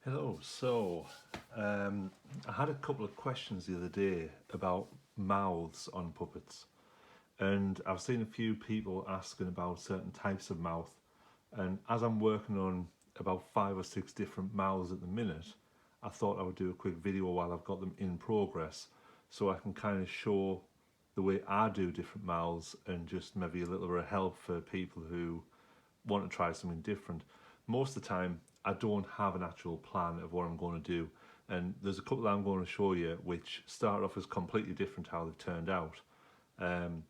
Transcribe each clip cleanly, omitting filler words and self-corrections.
Hello. I had a couple of questions the other day about mouths on puppets, and I've seen a few people asking about certain types of mouth. And as I'm working on about 5 or 6 different mouths at the minute, I thought I would do a quick video while I've got them in progress, so I can kind of show the way I do different mouths and just maybe a little bit of help for people who want to try something different. Most of the time, I don't have an actual plan of what I'm going to do, and there's a couple that I'm going to show you which start off as completely different to how they've turned out, um,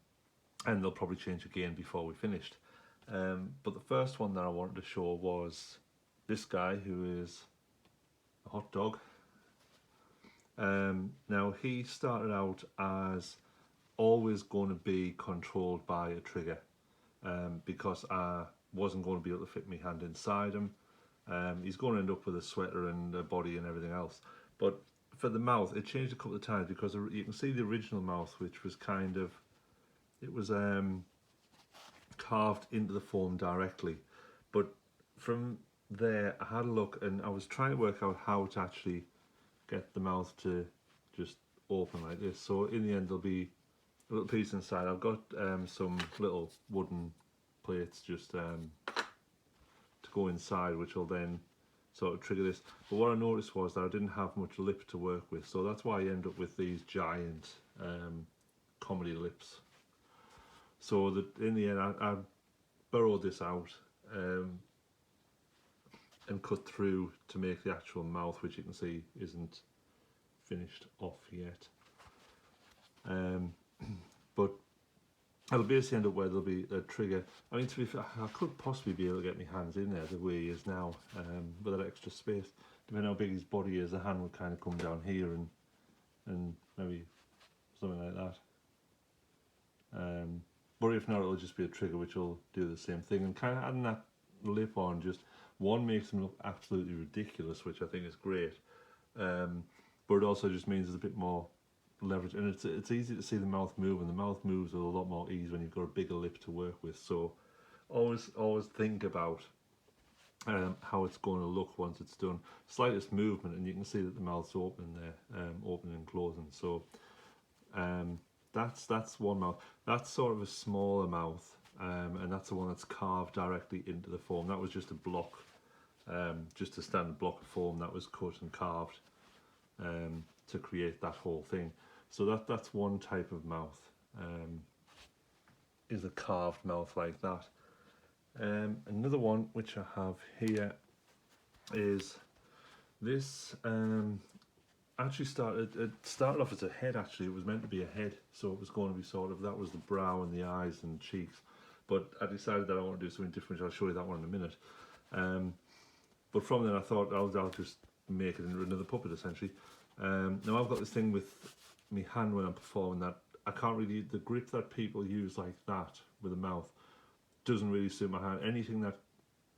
and they'll probably change again before we finished. But the first one that I wanted to show was this guy who is a hot dog. Now he started out as always going to be controlled by a trigger, because I wasn't going to be able to fit my hand inside him. He's going to end up with a sweater and a body and everything else. But for the mouth, it changed a couple of times because you can see the original mouth, which was kind of, it was carved into the foam directly. But from there, I had a look and I was trying to work out how to actually get the mouth to just open like this. So in the end, there'll be a little piece inside. I've got some little wooden plates just to go inside, which will then sort of trigger this. But what I noticed was that I didn't have much lip to work with, so that's why I end up with these giant comedy lips. So that in the end, I burrowed this out and cut through to make the actual mouth, which you can see isn't finished off yet. But it'll basically end up where there'll be a trigger. I mean, to be fair, I could possibly be able to get my hands in there the way he is now, with that extra space. Depending on how big his body is, the hand would kind of come down here and maybe something like that. But if not, it'll just be a trigger which will do the same thing. And kind of adding that lip on just, one, makes him look absolutely ridiculous, which I think is great. But it also just means there's a bit more leverage, and it's easy to see the mouth move, and the mouth moves with a lot more ease when you've got a bigger lip to work with. So always think about how it's going to look once it's done. Slightest movement and you can see that the mouth's open there, opening and closing. So that's one mouth. That's sort of a smaller mouth, and that's the one that's carved directly into the foam. That was just a block, just a standard block of foam that was cut and carved to create that whole thing. So that's one type of mouth, is a carved mouth like that. Another one which I have here is this. Actually it started off as a head. Actually, it was meant to be a head, so it was going to be sort of, that was the brow and the eyes and cheeks. But I decided that I want to do something different. I'll show you that one in a minute. But from then I thought I'll just make it into another puppet essentially. Now I've got this thing with my hand when I'm performing that I can't really, the grip that people use like that with a mouth doesn't really suit my hand. Anything that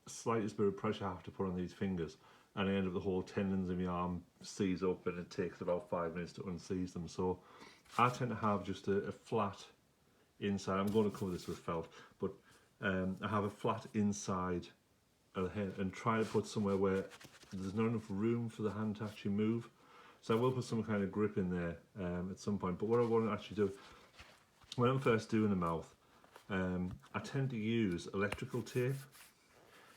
slightest bit of pressure I have to put on these fingers, and I end up the whole tendons in my arm seize up, and it takes about 5 minutes to unseize them. So I tend to have just a flat inside. I'm going to cover this with felt, but I have a flat inside of the head and try to put somewhere where there's not enough room for the hand to actually move. So I will put some kind of grip in there at some point. But what I want to actually do, when I'm first doing the mouth, I tend to use electrical tape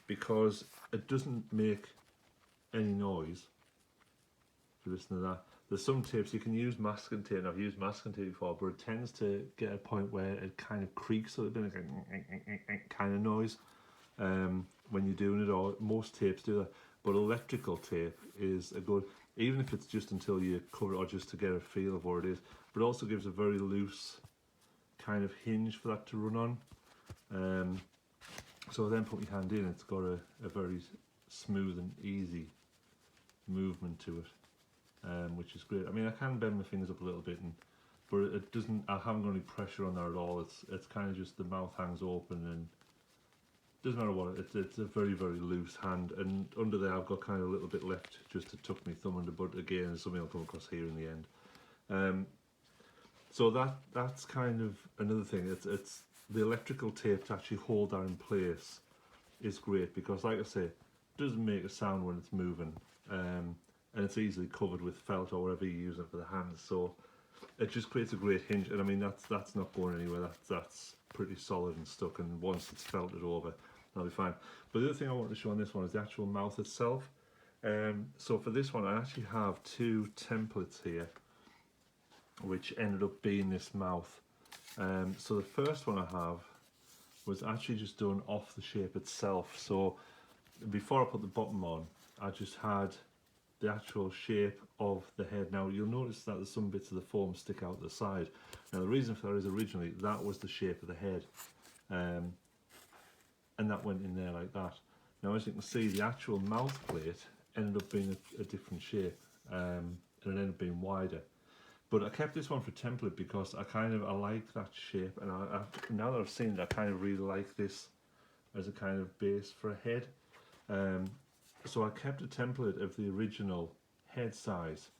because it doesn't make any noise. If you listen to that, there's some tapes you can use masking tape, and I've used masking tape before, but it tends to get a point where it kind of creaks a little bit, like kind of noise when you're doing it, or most tapes do that. But electrical tape is a good, even if it's just until you cover it or just to get a feel of what it is, but it also gives a very loose kind of hinge for that to run on. So I then put my hand in, it's got a very smooth and easy movement to it, which is great. I mean, I can bend my fingers up a little bit, but it doesn't, I haven't got any pressure on there at all. It's kind of just the mouth hangs open, and doesn't matter what, it's a very, very loose hand, and under there I've got kind of a little bit left just to tuck my thumb under, but again, something will come across here in the end. So that's kind of another thing. It's the electrical tape to actually hold that in place is great, because like I say, it doesn't make a sound when it's moving. and it's easily covered with felt or whatever you use it for the hands. So it just creates a great hinge, and I mean that's not going anywhere. That's pretty solid and stuck, and once it's felted over, that'll be fine. But the other thing I want to show on this one is the actual mouth itself. So for this one, I actually have two templates here, which ended up being this mouth. So the first one I have was actually just done off the shape itself. So before I put the bottom on, I just had the actual shape of the head. Now you'll notice that there's some bits of the foam stick out the side. Now the reason for that is originally that was the shape of the head, and that went in there like that. Now as you can see, the actual mouth plate ended up being a different shape, and it ended up being wider. But I kept this one for template because I like that shape, and now that I've seen it, I kind of really like this as a kind of base for a head. So I kept a template of the original head size,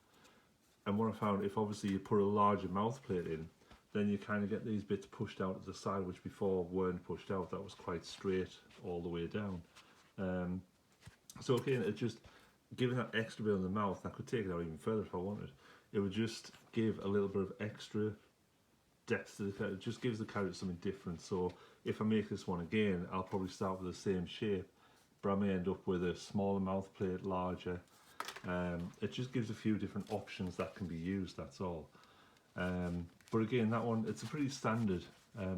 and what I found, if obviously you put a larger mouth plate in, then you kind of get these bits pushed out to the side, which before weren't pushed out. That was quite straight all the way down. So again, it just giving that extra bit on the mouth. I could take it out even further if I wanted. It would just give a little bit of extra depth to the character. It just gives the character something different. So if I make this one again, I'll probably start with the same shape, but I may end up with a smaller mouth plate, larger. It just gives a few different options that can be used, that's all. But again, that one, it's a pretty standard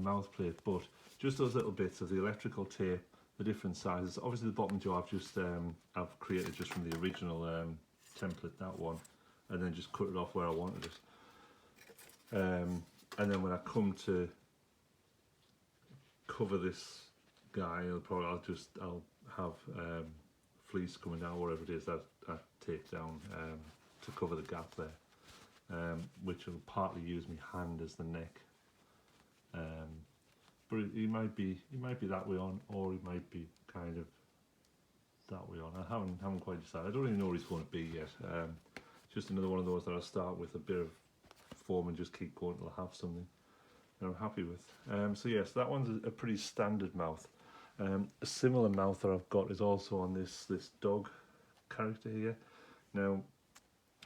mouth plate, but just those little bits of the electrical tape, the different sizes. Obviously the bottom jaw I've created just from the original template, that one, and then just cut it off where I wanted it. And then when I come to cover this guy, I'll have fleece coming down, whatever it is that I take down to cover the gap there, which will partly use my hand as the neck. But he might be that way on, or he might be kind of that way on. I haven't quite decided. I don't really know what he's going to be yet. Just another one of those that I start with a bit of foam and just keep going until I have something that I'm happy with. So yes, that one's a pretty standard mouth. A similar mouth that I've got is also on this dog character here. Now,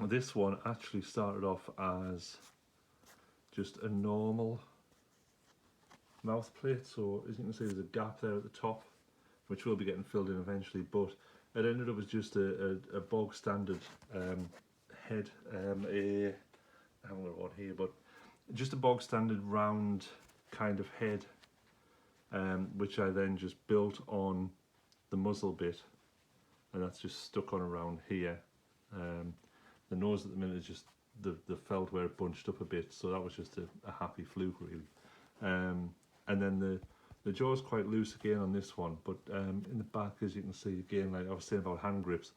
this one actually started off as just a normal mouth plate. So as you can see, there's a gap there at the top, which will be getting filled in eventually. But it ended up as just a bog standard head. I haven't got one here, but just a bog standard round kind of head, which I then just built on the muzzle bit, and that's just stuck on around here. The nose at the minute is just the felt where it bunched up a bit, so that was just a happy fluke really. And then the jaw is quite loose again on this one, but in the back, as you can see again, like I was saying about hand grips,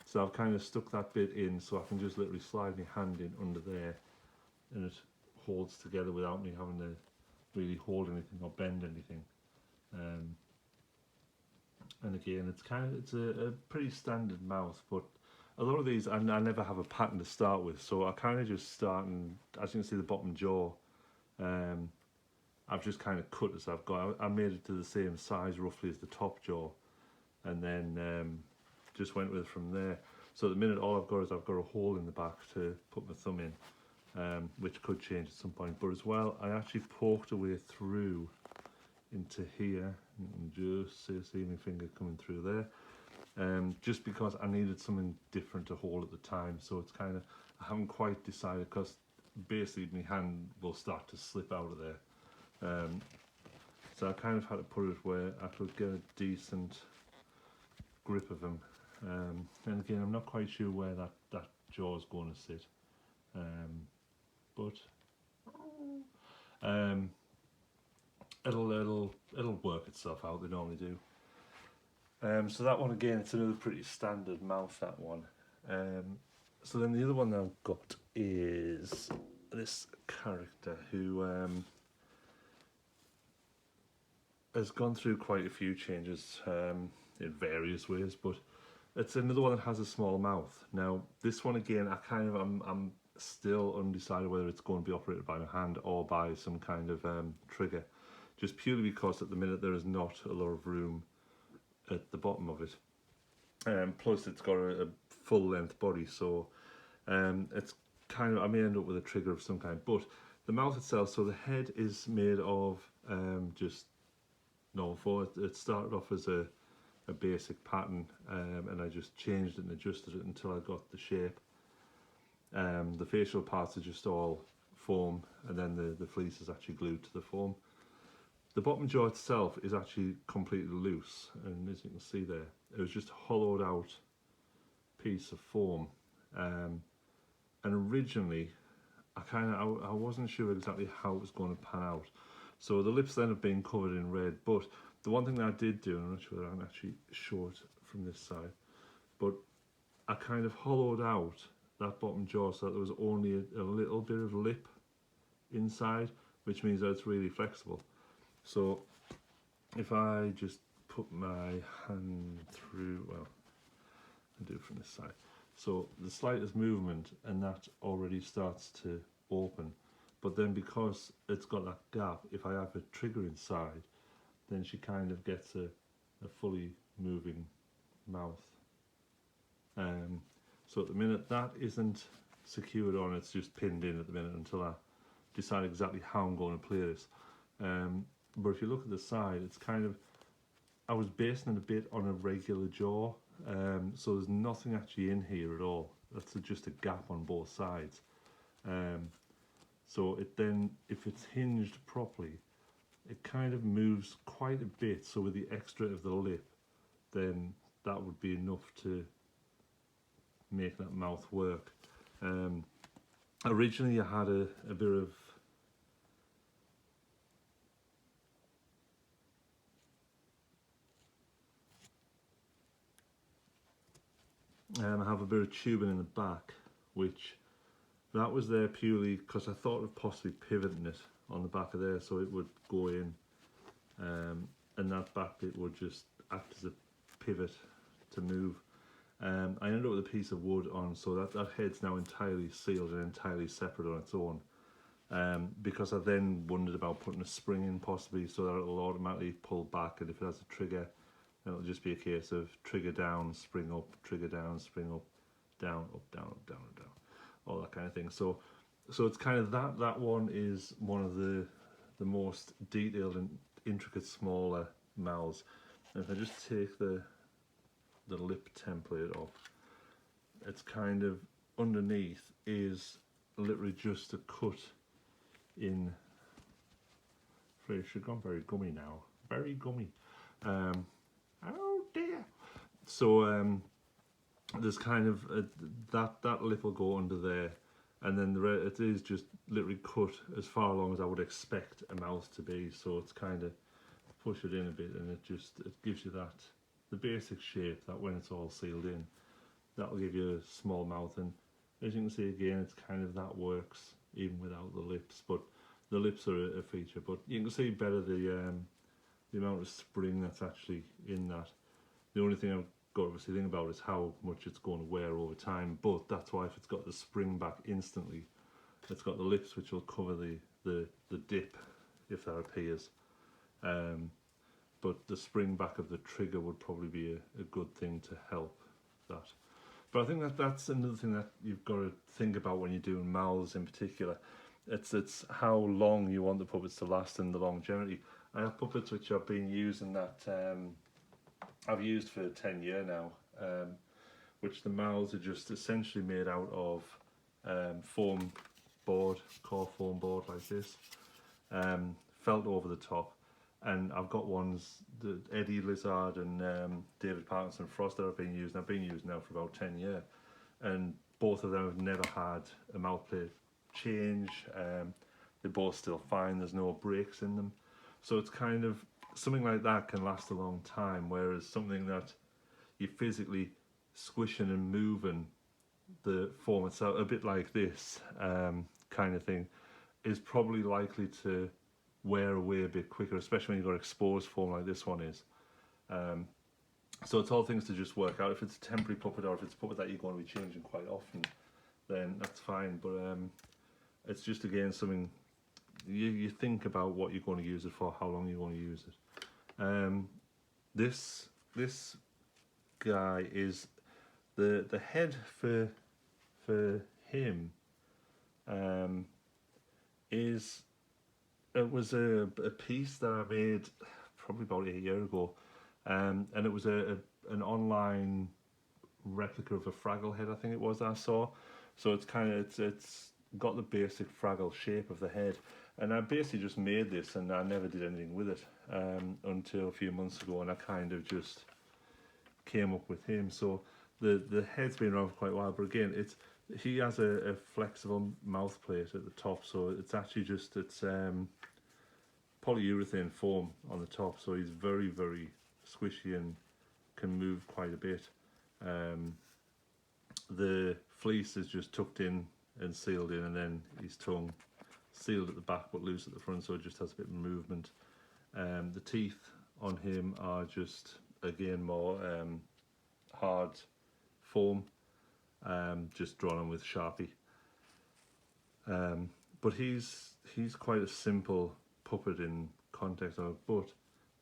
so I've kind of stuck that bit in so I can just literally slide my hand in under there, and it holds together without me having to really hold anything or bend anything. And again, it's a pretty standard mouth, but a lot of these I never have a pattern to start with, so I kind of just start, and as you can see the bottom jaw, I've just kind of cut as I've got. I made it to the same size roughly as the top jaw, and then just went with it from there. So at the minute all I've got is I've got a hole in the back to put my thumb in, which could change at some point. But as well, I actually poked a way through into here, and just see my finger coming through there, just because I needed something different to hold at the time. So it's kind of, I haven't quite decided, because basically my hand will start to slip out of there. So I kind of had to put it where I could get a decent grip of him. And again, I'm not quite sure where that jaw is going to sit, but it'll work itself out. They normally do. So that one again, it's another pretty standard mouth, that one. So then the other one that I've got is this character who has gone through quite a few changes in various ways, but it's another one that has a small mouth. Now this one again, I'm still undecided whether it's going to be operated by my hand or by some kind of trigger, just purely because at the minute there is not a lot of room at the bottom of it. Plus it's got a full length body, so it's kind of, I may end up with a trigger of some kind. But the mouth itself, so the head is made of just normal foam. It started off as a basic pattern, and I just changed it and adjusted it until I got the shape. The facial parts are just all foam, and then the fleece is actually glued to the foam. The bottom jaw itself is actually completely loose, and as you can see there, it was just a hollowed out piece of foam. And originally, I wasn't sure exactly how it was going to pan out. So the lips then have been covered in red, but the one thing that I did do, and I'm not sure that I can actually show it from this side, but I kind of hollowed out that bottom jaw so that there was only a little bit of lip inside, which means that it's really flexible. So if I just put my hand through, well, I'll do it from this side. So the slightest movement and that already starts to open. But then because it's got that gap, if I have a trigger inside, then she kind of gets a fully moving mouth. So at the minute that isn't secured on, it's just pinned in at the minute until I decide exactly how I'm going to play this. But if you look at the side, it's kind of, I was basing it a bit on a regular jaw, so there's nothing actually in here at all. That's just a gap on both sides. So it then, if it's hinged properly, it kind of moves quite a bit. So with the extra of the lip, then that would be enough to make that mouth work. Originally I had a bit of I have a bit of tubing in the back, which that was there purely because I thought of possibly pivoting it on the back of there so it would go in, and that back bit would just act as a pivot to move. I ended up with a piece of wood on, so that head's now entirely sealed and entirely separate on its own, because I then wondered about putting a spring in possibly so that it'll automatically pull back, and if it has a trigger, it'll just be a case of trigger down, spring up, trigger down, spring up, down, up, down, up, down, up, down, all that kind of thing. So it's kind of that one is one of the most detailed and intricate smaller mouths. And if I just take the lip template off, it's kind of underneath is literally just a cut in. It should have gone very gummy now, very gummy. Oh dear. So there's kind of that lip will go under there, and then it is just literally cut as far along as I would expect a mouth to be. So it's kind of push it in a bit, and it gives you that the basic shape that when it's all sealed in, that'll give you a small mouth. And as you can see again, it's kind of that works even without the lips, but the lips are a feature. But you can see better the amount of spring that's actually in that. The only thing I've got to obviously think about is how much it's going to wear over time, but that's why if it's got the spring back instantly, it's got the lips which will cover the dip if that appears. But the spring back of the trigger would probably be a good thing to help that. But I think that's another thing that you've got to think about when you're doing mouths in particular. It's how long you want the puppets to last and the longevity. I have puppets which I've been using that I've used for 10 years now, which the mouths are just essentially made out of foam board, core foam board like this, felt over the top. And I've got ones, the Eddie Lizard and David Parkinson Frost that I've been using now for about 10 years. And both of them have never had a mouth plate change. They're both still fine, there's no breaks in them. So it's kind of, something like that can last a long time, whereas something that you're physically squishing and moving the foam itself, a bit like this kind of thing, is probably likely to wear away a bit quicker, especially when you've got exposed foam like this one is. So it's all things to just work out. If it's a temporary puppet or if it's a puppet that you're going to be changing quite often, then that's fine. But it's just again something you think about what you're going to use it for, how long you're going to use it. This guy is the head for him is, it was a piece that I made probably about a year ago, and it was an online replica of a Fraggle head, I think it was, that I saw. So it's kind of it's got the basic Fraggle shape of the head, and I basically just made this, and I never did anything with it until a few months ago, and I kind of just came up with him. So the head's been around for quite a while, but again, he has a flexible mouth plate at the top, so it's actually just polyurethane foam on the top, so he's very, very squishy and can move quite a bit. The fleece is just tucked in and sealed in, and then his tongue sealed at the back but loose at the front, so it just has a bit of movement. The teeth on him are just, again, more hard foam, just drawn on with Sharpie. But he's quite a simple puppet in context of it, but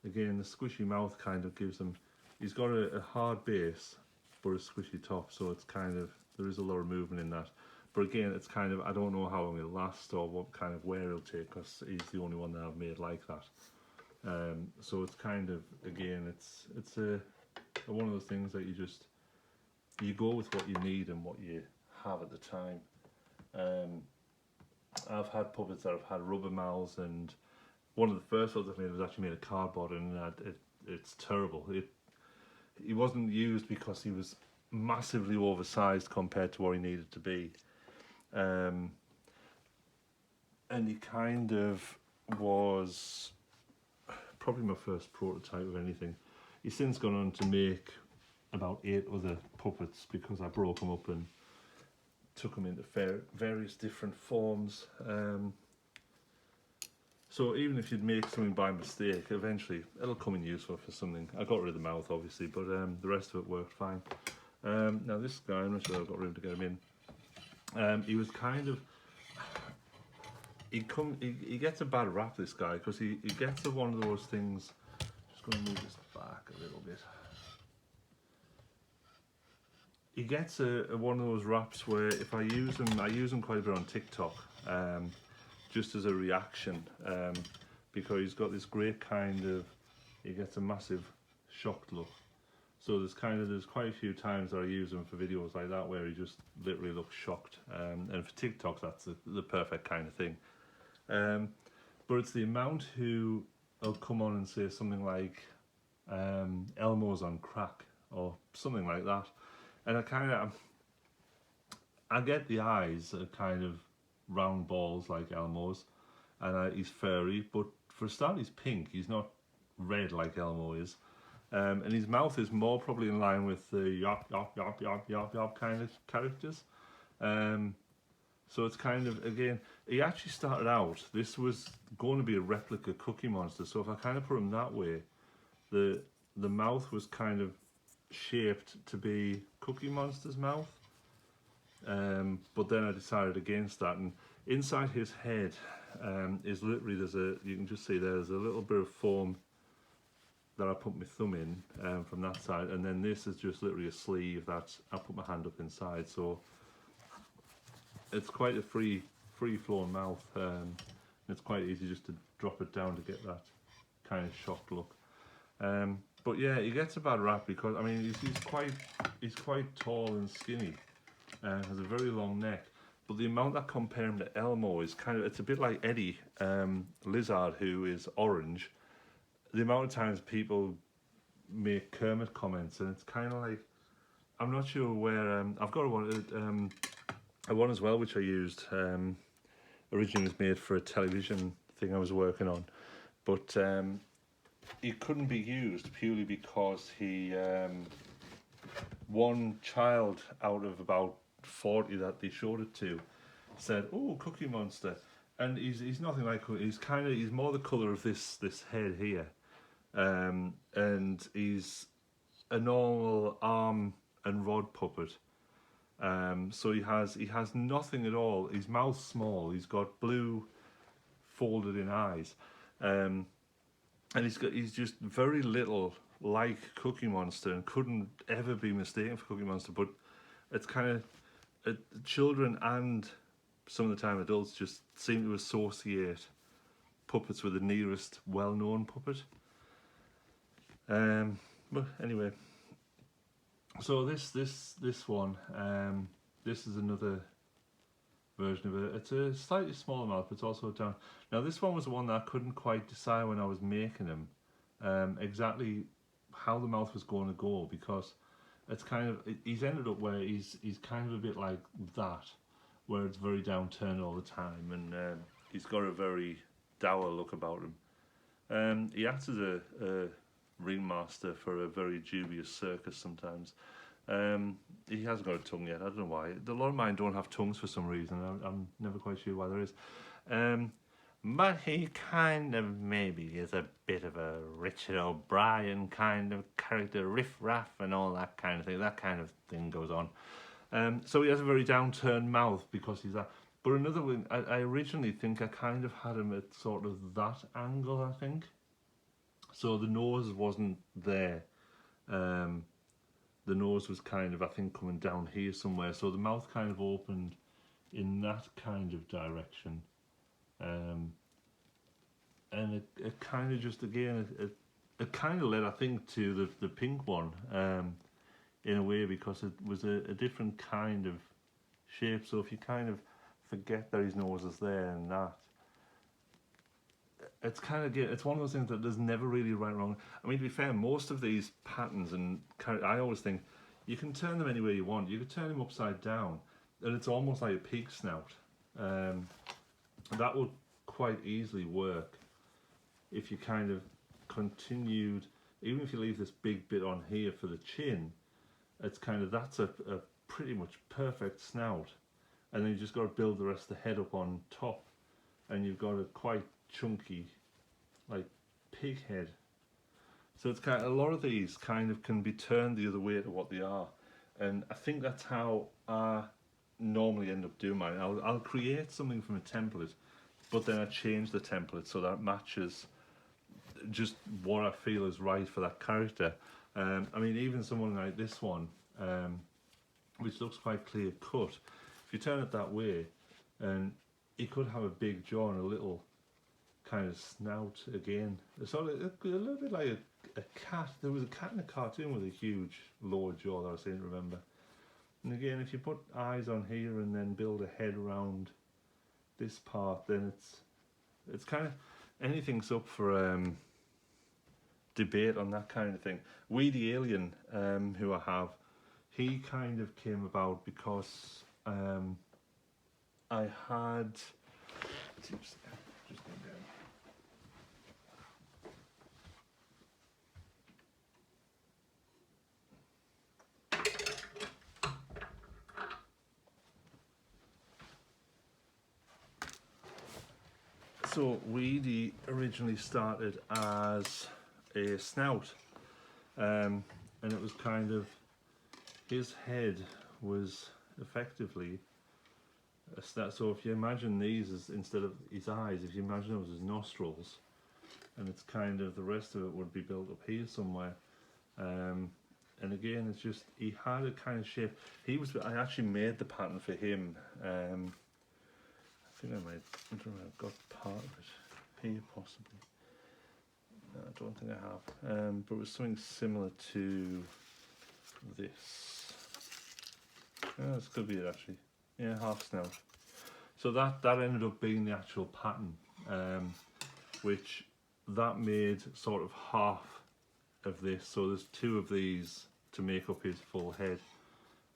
again, the squishy mouth kind of gives him, he's got a hard base but a squishy top, so it's kind of, there is a lot of movement in that. But again, it's kind of, I don't know how long it'll last or what kind of wear it'll take, because he's the only one that I've made like that. So it's kind of, again, it's a one of those things that you go with what you need and what you have at the time. I've had puppets that have had rubber mouths, and one of the first ones I've made was actually made of cardboard, and it's terrible. He wasn't used because he was massively oversized compared to what he needed to be, and he kind of was probably my first prototype of anything. He's since gone on to make about 8 other puppets, because I broke them up and took them into various different forms. So even if you'd make something by mistake, eventually it'll come in useful for something. I got rid of the mouth, obviously, but the rest of it worked fine. Now this guy, I'm not sure I've got room to get him in. He was kind of, he gets a bad rap, this guy, because he gets to one of those things. Just going to move this back a little bit. He gets one of those raps where if I use him quite a bit on TikTok, just as a reaction, because he's got this great kind of, he gets a massive shocked look. So there's quite a few times that I use him for videos like that where he just literally looks shocked, and for TikTok that's the perfect kind of thing. But it's the amount who will come on and say something like Elmo's on crack or something like that, and I get the eyes are kind of round balls like Elmo's, and he's furry, but for a start he's pink, he's not red like Elmo is, and his mouth is more probably in line with the yop yop yop yop yop yop kind of characters. So it's kind of, again, he actually started out, this was going to be a replica Cookie Monster, so if I kind of put him that way, the mouth was kind of shaped to be Cookie Monster's mouth. But then I decided against that, and inside his head is literally, you can just see there's a little bit of foam that I put my thumb in from that side, and then this is just literally a sleeve that I put my hand up inside, so it's quite a free flowing mouth, and it's quite easy just to drop it down to get that kind of shocked look. But yeah, he gets a bad rap because, I mean, he's quite tall and skinny, has a very long neck, but the amount that compare him to Elmo is kind of, it's a bit like Eddie Lizard, who is orange. The amount of times people make Kermit comments, and it's kind of like, I'm not sure where, I've got a one as well which I used, originally was made for a television thing I was working on, but it couldn't be used purely because he, one child out of about 40 that they showed it to said, "Oh, Cookie Monster," and he's nothing like, he's more the colour of this head here, and he's a normal arm and rod puppet. So he has nothing at all. His mouth's small. He's got blue folded in eyes, and he's just very little like Cookie Monster, and couldn't ever be mistaken for Cookie Monster. But it's kind of children and some of the time adults just seem to associate puppets with the nearest well-known puppet. But anyway, so this one, this is another version of it. It's a slightly smaller mouth, but it's also down. Now this one was the one that I couldn't quite decide when I was making him exactly how the mouth was going to go, because it's kind of, he's ended up where he's kind of a bit like that, where it's very downturned all the time, and he's got a very dour look about him. He acts as a ringmaster for a very dubious circus sometimes. He hasn't got a tongue yet. I don't know why. A lot of mine don't have tongues for some reason. I'm never quite sure why there is. But he kind of maybe is a bit of a Richard O'Brien kind of character, riff-raff and all that kind of thing. That kind of thing goes on. So he has a very downturned mouth because he's that. But another one, I originally think I kind of had him at sort of that angle, I think. So the nose wasn't there. The nose was kind of, I think, coming down here somewhere. So the mouth kind of opened in that kind of direction. And it kind of just, again, it kind of led, I think, to the pink one in a way, because it was a different kind of shape. So if you kind of forget that his nose is there and that, it's kind of, it's one of those things that there's never really right or wrong. I mean, to be fair, most of these patterns, and I always think you can turn them any way you want. You could turn them upside down, and it's almost like a pig snout. That would quite easily work if you kind of continued, even if you leave this big bit on here for the chin, it's kind of, that's a pretty much perfect snout. And then you just got to build the rest of the head up on top, and you've got a quite chunky, like, pig head. So it's kind of, a lot of these kind of can be turned the other way to what they are, and I think that's how I normally end up doing mine. I'll create something from a template, but then I change the template so that it matches just what I feel is right for that character. I mean, even someone like this one, which looks quite clear cut, if you turn it that way, and he could have a big jaw and a little kind of snout again. It's sort of a little bit like a cat. There was a cat in a cartoon with a huge lower jaw that I seem to remember. And again, if you put eyes on here and then build a head around this part, then it's kind of, anything's up for debate on that kind of thing. Weedy Alien, who I have, he kind of came about because I had, just going down. So Weedy originally started as a snout, and it was kind of, his head was effectively a snout. So if you imagine these as, instead of his eyes, if you imagine those as nostrils, and it's kind of, the rest of it would be built up here somewhere. And again, it's just, he had a kind of shape. I actually made the pattern for him. I think I don't know, I've got part of it here possibly. No, I don't think I have. But it was something similar to this. Oh, this could be it actually. Yeah, half snout. So that ended up being the actual pattern, which that made sort of half of this. So there's two of these to make up his full head.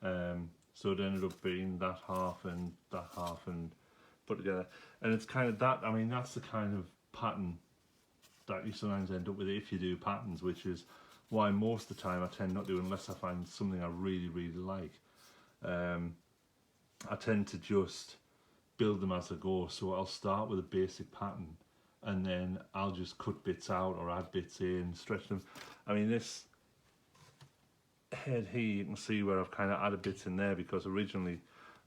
So it ended up being that half and put together. And it's kind of that, I mean, that's the kind of pattern that you sometimes end up with if you do patterns, which is why most of the time I tend not to, unless I find something I really, really like. I tend to just build them as I go. So I'll start with a basic pattern, and then I'll just cut bits out or add bits in, stretch them. I mean, this head here, you can see where I've kind of added bits in there, because originally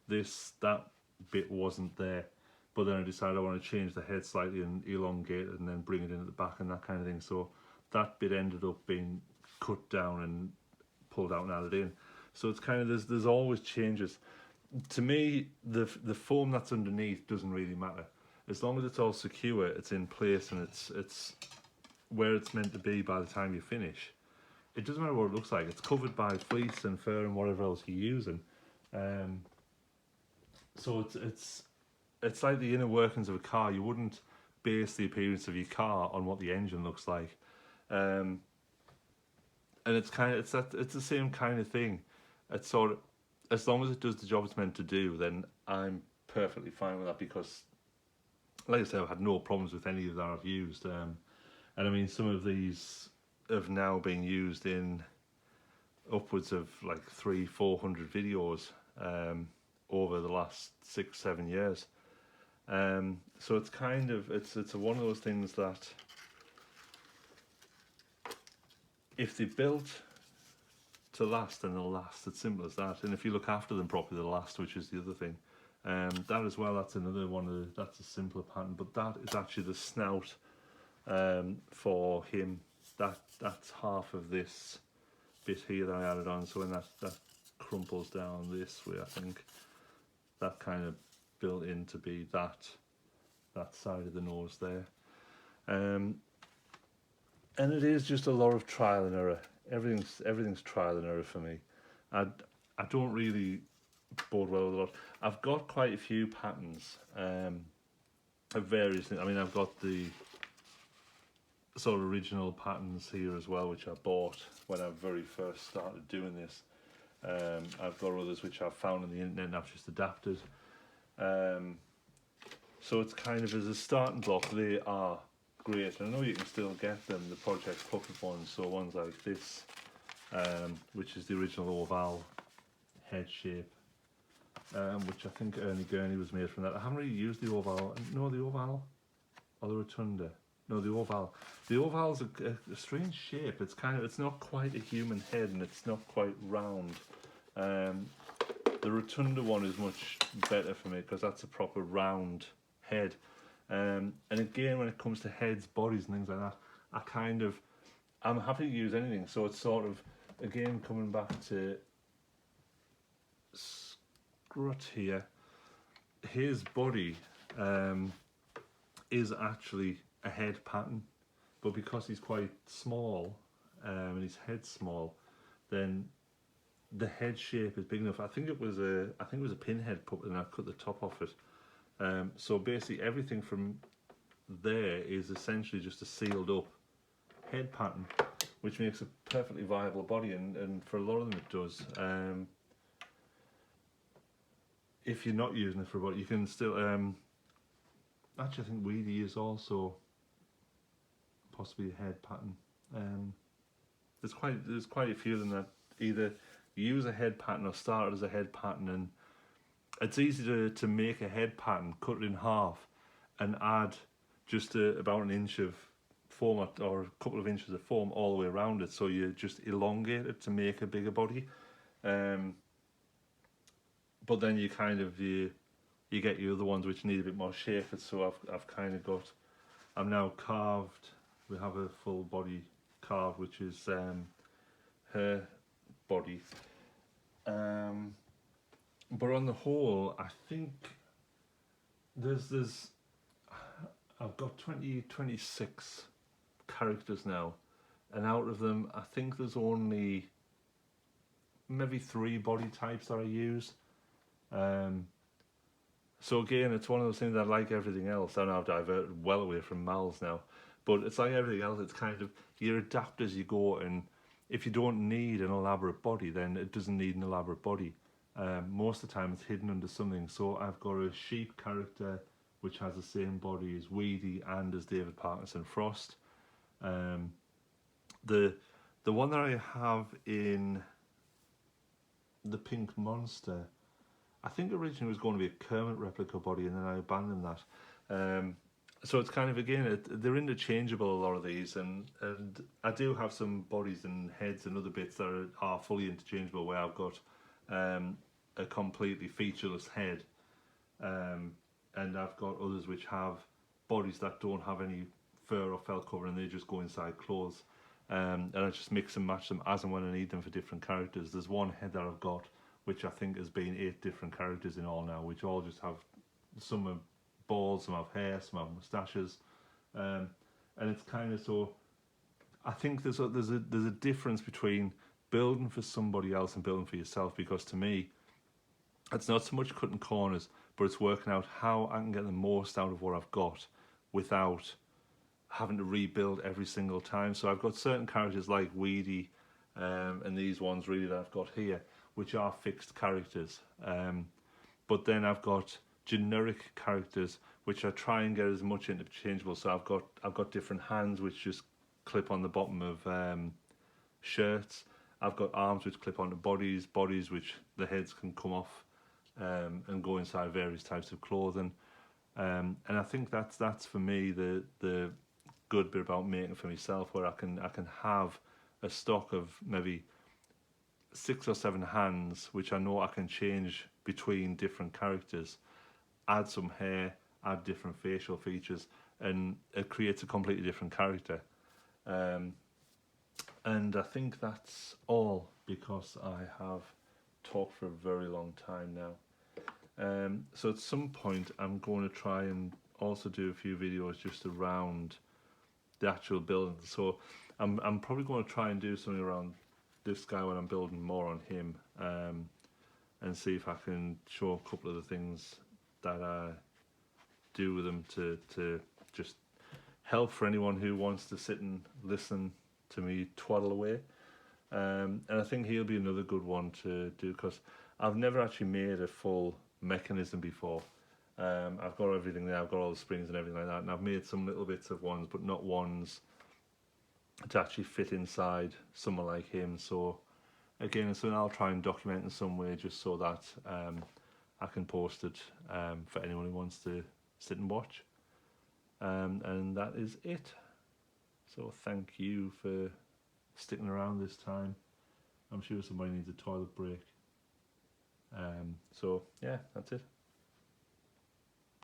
that bit wasn't there, but then I decided I want to change the head slightly and elongate it and then bring it in at the back and that kind of thing. So that bit ended up being cut down and pulled out and added in. So it's kind of there's always changes. To me, the foam that's underneath doesn't really matter. As long as it's all secure, it's in place, and it's where it's meant to be by the time you finish. It doesn't matter what it looks like. It's covered by fleece and fur and whatever else you're using. Um, so it's like the inner workings of a car. You wouldn't base the appearance of your car on what the engine looks like. And it's the same kind of thing. It's sort of, as long as it does the job it's meant to do, then I'm perfectly fine with that, because, like I said, I've had no problems with any of that I've used. And I mean, some of these have now been used in upwards of like 300-400 videos over the last 6-7 years. So it's kind of it's one of those things that if they're built to last, then they'll last. It's simple as that. And if you look after them properly, they'll last, which is the other thing. That as well, that's another one of that's a simpler pattern, but that is actually the snout for him. That's half of this bit here that I added on. So when that crumples down this way, I think that kind of built in to be that side of the nose there. And it is just a lot of trial and error. Everything's trial and error for me. I don't really board well with a lot. I've got quite a few patterns of various things. I mean, I've got the sort of original patterns here as well, which I bought when I very first started doing this. I've got others which I've found on the internet and I've just adapted. So it's kind of, as a starting block, they are great. And I know you can still get them, the Project Puppet ones, so ones like this, which is the original oval head shape, which I think Ernie Gurney was made from that. I haven't really used the oval. No, the oval or the rotunda. No, the oval. The oval's a strange shape. It's it's not quite a human head, and it's not quite round. The rotunda one is much better for me because that's a proper round head. And again, when it comes to heads, bodies, and things like that, I'm happy to use anything. So it's sort of, again, coming back to Scrut here. His body is actually a head pattern, but because he's quite small and his head's small, then the head shape is big enough. I think it was a pinhead puppet, and I cut the top off it. So basically, everything from there is essentially just a sealed up head pattern, which makes a perfectly viable body, and for a lot of them it does. If you're not using it for a body, you can still. Actually, I think Weedy is also possibly a head pattern. There's quite a few of them that either use a head pattern or start as a head pattern, and it's easy to make a head pattern, cut it in half, and add just about an inch of foam or a couple of inches of foam all the way around it. So you just elongate it to make a bigger body. But then you get your other ones which need a bit more shape. So I'm now carved. We have a full body carved, which is her body. But on the whole, I think I've got 26 characters now, and out of them, I think there's only maybe 3 body types that I use. So again, it's one of those things that, like everything else, I know I've diverted well away from Mal's now, but it's like everything else, it's kind of, you adapt as you go, and if you don't need an elaborate body, then it doesn't need an elaborate body. Most of the time it's hidden under something. So I've got a sheep character which has the same body as Weedy and as David Parkinson Frost. The one that I have in the Pink Monster, I think originally was going to be a Kermit replica body, and then I abandoned that. So it's kind of, again, they're interchangeable, a lot of these, and I do have some bodies and heads and other bits that are fully interchangeable, where I've got a completely featureless head, and I've got others which have bodies that don't have any fur or felt cover, and they just go inside clothes. and I just mix and match them as and when I need them for different characters. There's one head that I've got which I think has been 8 different characters in all now, which all just have, some have balls, some have hair, some have moustaches, and it's kind of, so I think there's a difference between building for somebody else and building for yourself, because to me it's not so much cutting corners, but it's working out how I can get the most out of what I've got without having to rebuild every single time. So I've got certain characters like Weedy, and these ones really that I've got here, which are fixed characters. But then I've got generic characters which I try and get as much interchangeable. So I've got different hands which just clip on the bottom of shirts. I've got arms which clip onto bodies which the heads can come off, and go inside various types of clothing. And I think that's for me the good bit about making for myself, where I can have a stock of maybe 6 or 7 hands which I know I can change between different characters, add some hair, add different facial features, and it creates a completely different character. And I think that's all, because I have talked for a very long time now. So at some point I'm going to try and also do a few videos just around the actual building. So I'm probably going to try and do something around this guy when I'm building more on him, and see if I can show a couple of the things that I do with him to just help for anyone who wants to sit and listen to me twaddle away. And I think he'll be another good one to do, because I've never actually made a full mechanism before. I've got everything there, I've got all the springs and everything like that, and I've made some little bits of ones, but not ones to actually fit inside someone like him. So again, so I'll try and document in some way, just so that I can post it for anyone who wants to sit and watch. And that is it. So thank you for sticking around this time. I'm sure somebody needs a toilet break. So yeah, that's it.